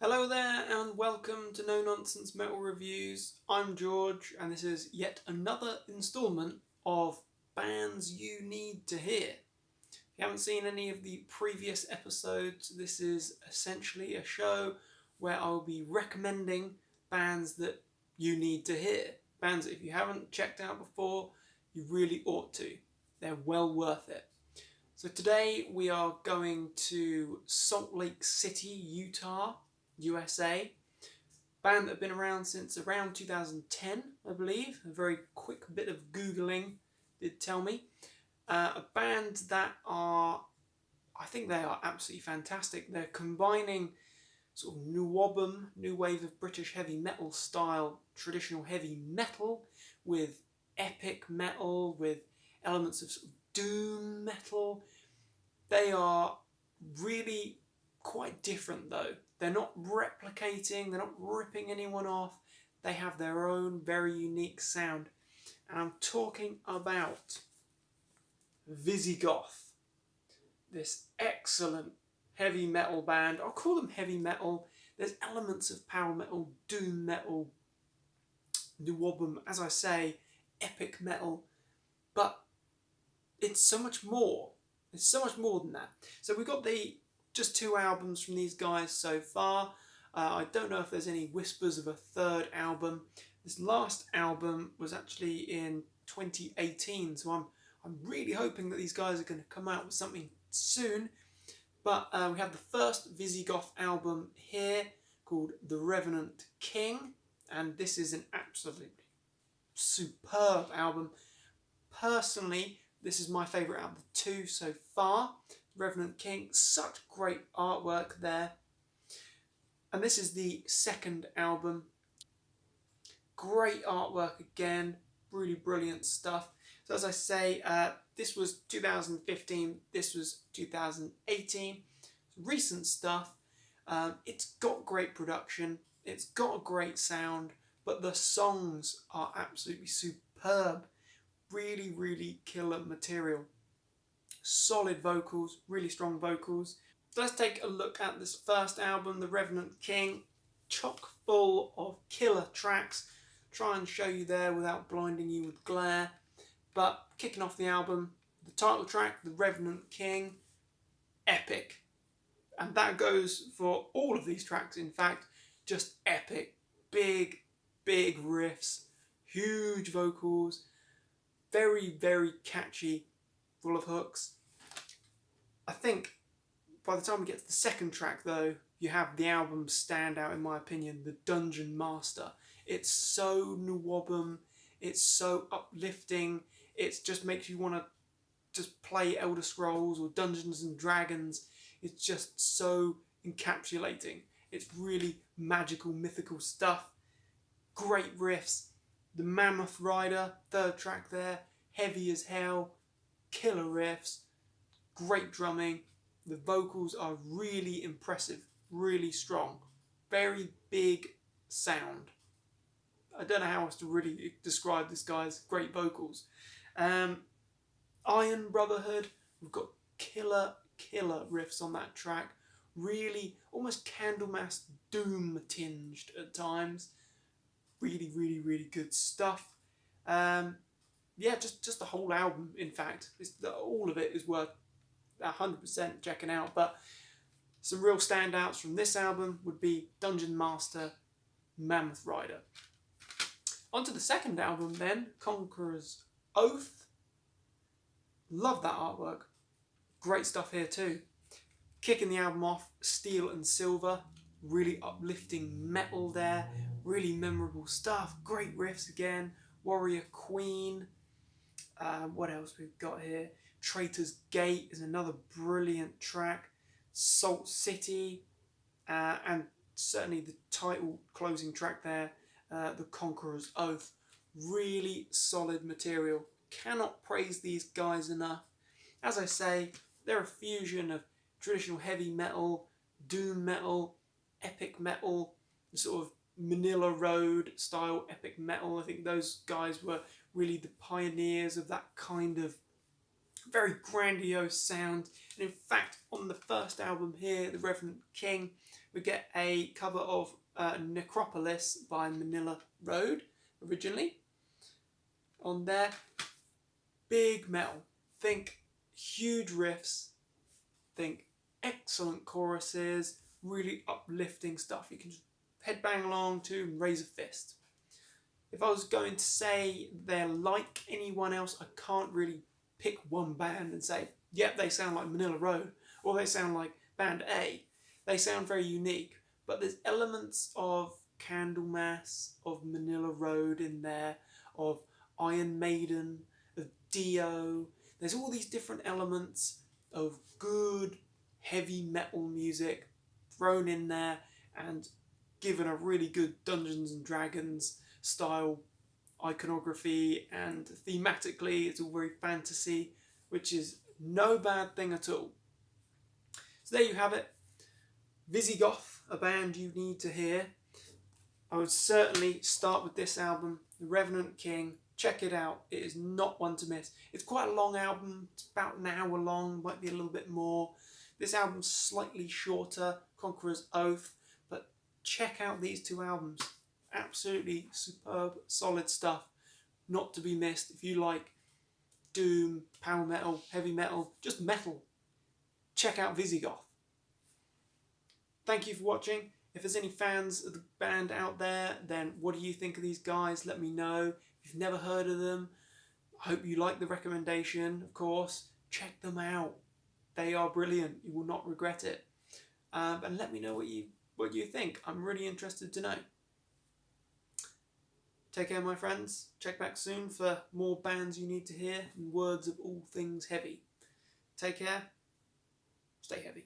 Hello there, and welcome to No Nonsense Metal Reviews. I'm George, and this is yet another instalment of bands you need to hear. If you haven't seen any of the previous episodes, this is essentially a show where I'll be recommending bands that you need to hear. Bands that if you haven't checked out before, you really ought to. They're well worth it. So today we are going to Salt Lake City, Utah, USA. Band that have been around since around 2010, I believe. A very quick bit of Googling did tell me. A band that I think they are absolutely fantastic. They're combining sort of new wave of British heavy metal style, traditional heavy metal with epic metal, with elements of sort of doom metal. They are really quite different though. They're not replicating, they're not ripping anyone off. They have their own very unique sound. And I'm talking about Visigoth, this excellent heavy metal band. I'll call them heavy metal. There's elements of power metal, doom metal, new as I say, epic metal, but it's so much more. It's so much more than that. So we've got the just two albums from these guys so far. I don't know if there's any whispers of a third album. This last album was actually in 2018, so I'm really hoping that these guys are going to come out with something soon. But we have the first Visigoth album here called The Revenant King, and this is an absolutely superb album. Personally, this is my favourite out of the two so far. Revenant King, such great artwork there. And this is the second album. Great artwork again, really brilliant stuff. So as I say, this was 2015, this was 2018. Recent stuff. It's got great production, it's got a great sound, but the songs are absolutely superb. Really, really killer material. Solid vocals, really strong vocals. So let's take a look at this first album, The Revenant King. Chock full of killer tracks. Try and show you there without blinding you with glare. But kicking off the album, the title track, The Revenant King, epic. And that goes for all of these tracks, in fact, just epic. Big, big riffs, huge vocals, very, very catchy, full of hooks. I think by the time we get to the second track, though, you have the album's standout, in my opinion, The Dungeon Master. It's so new it's so uplifting, it just makes you want to just play Elder Scrolls or Dungeons and Dragons. It's just so encapsulating. It's really magical, mythical stuff. Great riffs. The Mammoth Rider, third track there, heavy as hell, killer riffs, great drumming. The vocals are really impressive, really strong, very big sound. I don't know how else to really describe this guy's great vocals. Iron Brotherhood, we've got killer riffs on that track. Really almost Candlemass doom tinged at times. Really, really, really good stuff. Yeah, just the whole album, in fact. All of it is worth 100% checking out. But some real standouts from this album would be Dungeon Master, Mammoth Rider. On to the second album then, Conquerors Oath. Love that artwork. Great stuff here too. Kicking the album off, Steel and Silver. Really uplifting metal there. Really memorable stuff. Great riffs again. Warrior Queen. What else we've got here? Traitor's Gate is another brilliant track. Salt City. And certainly the title closing track there, The Conquerors Oath. Really solid material. Cannot praise these guys enough. As I say, they're a fusion of traditional heavy metal, doom metal, epic metal, sort of Manila Road style epic metal. I think those guys were really the pioneers of that kind of Very grandiose sound. And in fact, on the first album here, The Revenant King, we get a cover of Necropolis by Manila Road originally. On there, big metal. Think huge riffs. Think excellent choruses. Really uplifting stuff. You can just headbang along to and raise a fist. If I was going to say they're like anyone else, I can't really pick one band and say, yep, they sound like Manila Road, or they sound like Band A. They sound very unique, but there's elements of Candlemass, of Manila Road in there, of Iron Maiden, of Dio. There's all these different elements of good heavy metal music thrown in there and given a really good Dungeons and Dragons style iconography, and thematically it's all very fantasy, which is no bad thing at all. So there you have it. Visigoth, a band you need to hear. I would certainly start with this album, The Revenant King. Check it out. It is not one to miss. It's quite a long album. It's about an hour long, might be a little bit more. This album's slightly shorter, Conquerors Oath, but check out these two albums. Absolutely superb, solid stuff. Not to be missed if you like doom, power metal, heavy metal, just metal. Check out Visigoth. Thank you for watching. If there's any fans of the band out there, then what do you think of these guys? Let me know. If you've never heard of them, I hope you like the recommendation, of course. Check them out. They are brilliant. You will not regret it. And let me know what you think. I'm really interested to know. Take care, my friends. Check back soon for more bands you need to hear and words of all things heavy. Take care. Stay heavy.